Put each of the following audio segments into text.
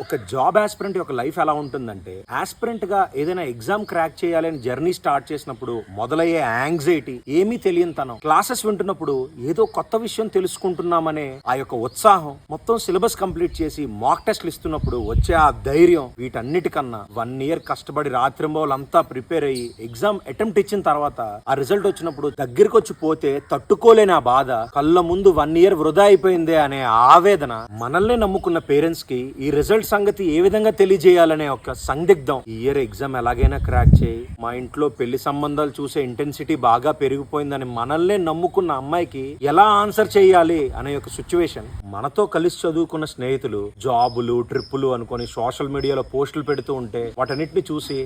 ఒక job aspirant యొక్క life ఎలా ఉంటుందంటే, ఆస్పిరెంట్ గా ఏదైనా ఎగ్జామ్ క్రాక్ చేయాలని జర్నీ స్టార్ట్ చేసినప్పుడు మొదలయ్యే యాంగ్జైటీ, ఏమీ తెలియని తనం, క్లాసెస్ వింటున్నప్పుడు ఏదో కొత్త విషయం తెలుసుకుంటున్నామనే ఆ యొక్క ఉత్సాహం, మొత్తం సిలబస్ కంప్లీట్ చేసి మాక్ టెస్ట్లు ఇస్తున్నప్పుడు వచ్చే ఆ ధైర్యం, వీటన్నిటికన్నా 1 year కష్టపడి రాత్రింబవులంతా ప్రిపేర్ అయ్యి ఎగ్జామ్ అటెంప్ట్ ఇచ్చిన తర్వాత ఆ రిజల్ట్ వచ్చినప్పుడు దగ్గరికి వచ్చి పోతే తట్టుకోలేని ఆ బాధ, కళ్ళ ముందు 1 year వృధా అయిపోయిందే అనే ఆవేదన, మనల్ని నమ్ముకున్న పేరెంట్స్ కి ఈ రిజల్ట్ సంగతి ఏ విధంగా తెలియజేయాలనే ఒక సందిగ్ధం. ఈ ఇయర్ ఎగ్జామ్ ఎలాగైనా క్రాక్ చేయి, మా ఇంట్లో పెళ్లి సంబంధాలు చూసే ఇంటెన్సిటీ బాగా పెరిగిపోయిందని మనల్ని నమ్ముకున్న అమ్మాయికి ఎలా ఆన్సర్ చేయాలి అనే ఒక సిచ్యువేషన్. మనతో కలిసి చదువుకున్న స్నేహితులు జాబులు ట్రిప్పులు అనుకొని సోషల్ మీడియాలో పోస్టులు పెడుతూ ఉంటే వాటన్నిటిని చూసి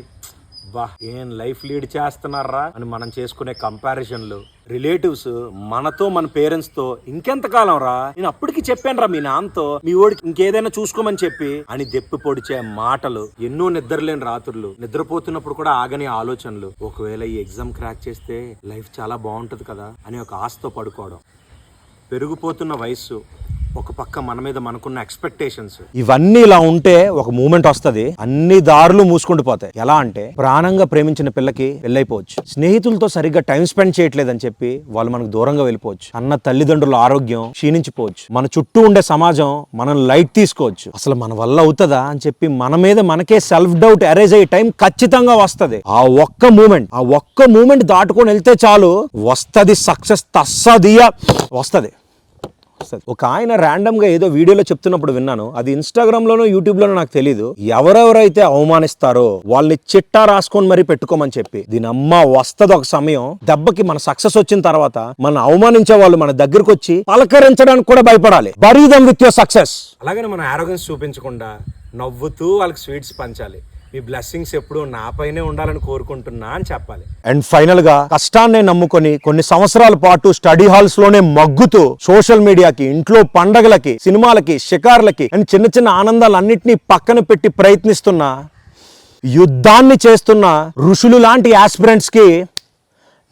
బా ఏం లైఫ్ లీడ్ చేస్తున్నారా అని మనం చేసుకునే కంపారిజన్లు, రిలేటివ్స్ మనతో మన పేరెంట్స్ తో ఇంకెంతకాలం రా, నేను అప్పటికి చెప్పాను రా మీ నాన్నతో మీ ఓడికి ఇంకేదైనా చూసుకోమని చెప్పి అని దెప్పి పొడిచే మాటలు, ఎన్నో నిద్రలేని రాత్రులు, నిద్రపోతున్నప్పుడు కూడా ఆగని ఆలోచనలు, ఒకవేళ ఈ ఎగ్జామ్ క్రాక్ చేస్తే లైఫ్ చాలా బాగుంటది కదా అని ఒక ఆశతో పడుకోవడం, పెరిగిపోతున్న వయస్సు, ఒక పక్క మన మీద మనకున్న ఎక్స్పెక్టేషన్స్, ఇవన్నీ ఇలా ఉంటే ఒక మూమెంట్ వస్తది, అన్ని దారులు మూసుకుంటూ పోతాయి. ఎలా అంటే, ప్రాణంగా ప్రేమించిన పిల్లకి పెళ్ళైపోవచ్చు, స్నేహితులతో సరిగ్గా టైం స్పెండ్ చేయట్లేదని చెప్పి వాళ్ళు మనకు దూరంగా వెళ్ళిపోవచ్చు, అన్న తల్లిదండ్రుల ఆరోగ్యం క్షీణించిపోవచ్చు, మన చుట్టూ ఉండే సమాజం మనం లైట్ తీసుకోవచ్చు, అసలు మన వల్ల అవుతుందా అని చెప్పి మన మీద మనకే సెల్ఫ్ డౌట్ అరైజ్ అయ్యే టైం ఖచ్చితంగా వస్తది. ఆ ఒక్క మూమెంట్ దాటుకొని వెళ్తే చాలు, వస్తది సక్సెస్, తస్సదియా వస్తది. ఒక ఆయన ర్యాండమ్ గా ఏదో వీడియోలో చెప్తున్నప్పుడు విన్నాను, అది ఇన్స్టాగ్రామ్ లోనో యూట్యూబ్ లోనో నాకు తెలీదు. ఎవరెవరైతే అవమానిస్తారో వాళ్ళని చిట్టా రాసుకొని మరీ పెట్టుకోమని చెప్పి, దీని అమ్మ వస్తది ఒక సమయం, దెబ్బకి మన సక్సెస్ వచ్చిన తర్వాత మన అవమానించే వాళ్ళు మన దగ్గరకు వచ్చి పలకరించడానికి కూడా భయపడాలి. Bury them with your success. అలాగని మన ఆరోగెన్స్ చూపించకుండా నవ్వుతూ వాళ్ళకి స్వీట్స్ పంచాలి. మీ బ్లెస్సింగ్స్ ఎప్పుడు నాపైనే ఉండాలని కోరుకుంటున్నా అని చెప్పాలి. అండ్ ఫైనల్ గా కష్టాన్ని నమ్ముకొని కొన్ని సంవత్సరాల పాటు స్టడీ హాల్స్ లోనే మగ్గుతూ సోషల్ మీడియాకి, ఇంట్లో పండగలకి, సినిమాలకి, షికార్లకి అండ్ చిన్న చిన్న ఆనందాలన్నింటినీ పక్కన పెట్టి ప్రయత్నిస్తున్న, యుద్ధాన్ని చేస్తున్న ఋషులు లాంటి ఆస్పిరెంట్స్ కి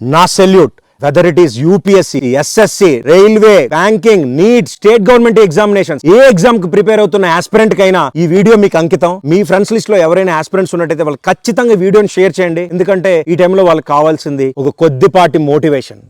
నా salute. Whether it is UPSC, SSC, railway, banking, NEET, state government examinations, ఏ ఎగ్జామ్ కి ప్రిపేర్ అవుతున్న ఆస్పిరెంట్ కైనా ఈ వీడియో మీకు అంకితం. మీ ఫ్రెండ్స్ లిస్ట్ లో ఎవరైనా ఆస్పిరెంట్స్ ఉన్నట్టయితే వాళ్ళు ఖచ్చితంగా వీడియోని షేర్ చేయండి, ఎందుకంటే ఈ టైంలో వాళ్ళకి కావాల్సింది ఒక కొద్దిపాటి మోటివేషన్.